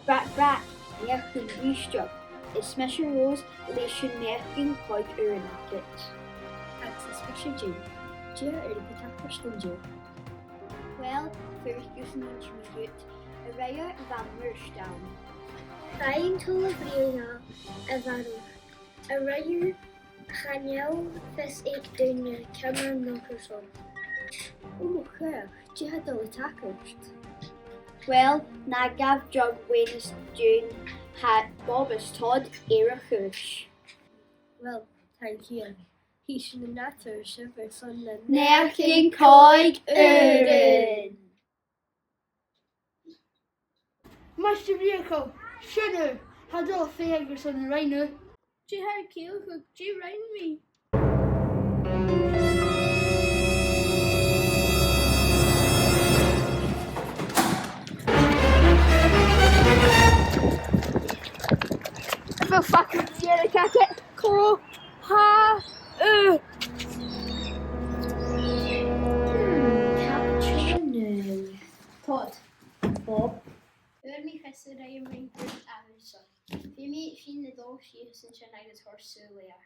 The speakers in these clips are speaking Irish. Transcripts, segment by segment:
Brat, neach yn rhywstio. Ysmesio Rose leisio neach yn coed yr ynagit. Ac ysmesio Jane. Dia bita perstundio. Wel, ffyrch gysyn ni'n trwydd, y reia y famwyr stawn. Rhain tŵl y briwna y farw. Y reir chaniaw fes eich dyn Cameron Milkerson. O mwchach, ti hadol y tacwrt. Wel, na gaf jog Wynys June had Bobus Todd era chwrs. Wel, thank you. Hi sy'n y natur syfer son na Neach yn coed yryn. Mas dy vehicle, Shudder, hadol fegers on the rhino. Ti har kiel hwg ti rhain mi. For fucking Sierra Cacket, Coral, Ha, Cappuccino. Todd. Bob. Ur mi chesed ei ymwneud Amerson. Fi mi fin y ddol si sy'n sianag as hors sylwia.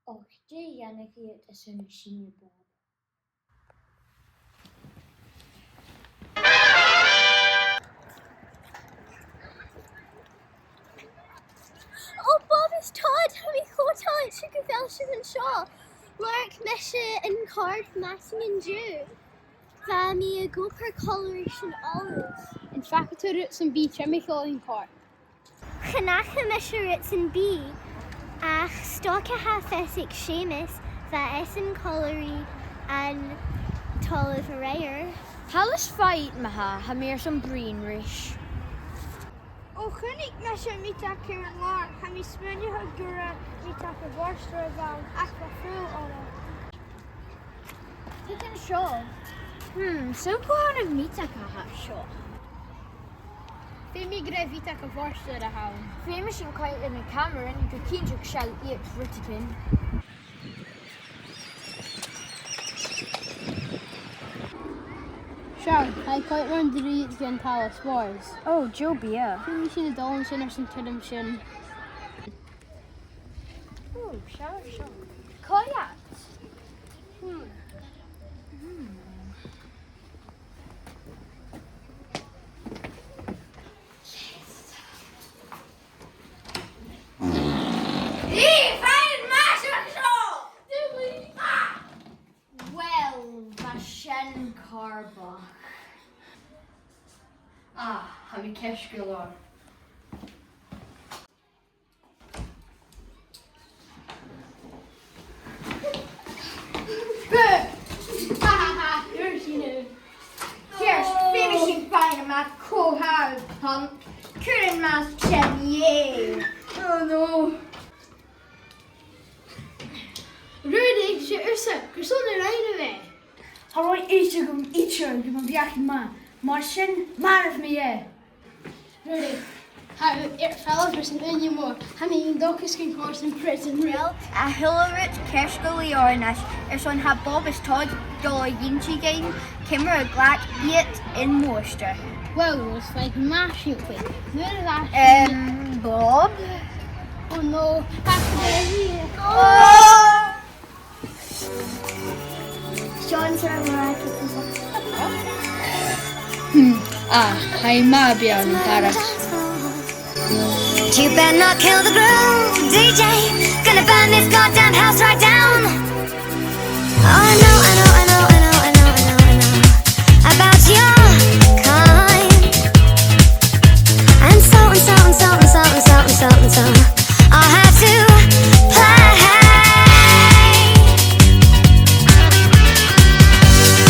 Och, di Yannick i at ysyn sy'n Bob. Oh, Bob is Todd. Have we caught all at Sugar Fellshire and Shaw? Work, Misha, and Card, Massing and Jew. Fami a go per coloration always. in fact, roots and beach, I'm making car. Chanacha Misha Ritz and B. Ach, Stocka Hafesic Seamus, that S in Colliery and Tolliv Rayer. Hallis fight, Maha, Hamir some green rish. O chynnig Misha mita Kieran Lar, ham I smynnu hygura mita for Borstra about Aqua Full on Take a show. So go on a meet a show. Femi grevita ka vorsta da hawn. Famous in quite in a camera and you can just shall eat Ritikin. Sharon, I quite run the read again Palace Wars. Oh, Joe Beer. Femi shin a dolan shin or some tidum shin. Oh, Sharon. Koyat. Carba. Have you cash galore? You're seen Here's finishing fine my co-hard punk. Couldn't mask Chevy. Oh no. Rudy, shit yourself. You're so right away. Alright, each of them, give them back in man. Martian, man of me, yeah. Rudy, how it fellows for some anymore. I mean, Docus can cause in prison, real. A Hillerich Kerskuli Ornish, son had Bobus Todd, Dollar Yinchi game, Kimmer Glack, Yet in Moisture. Well, it's like mashing quick. That Bob? Oh no, that's the Oh! John's are Hi, Mabian, Taras. You better not kill the groove, DJ. Gonna burn this goddamn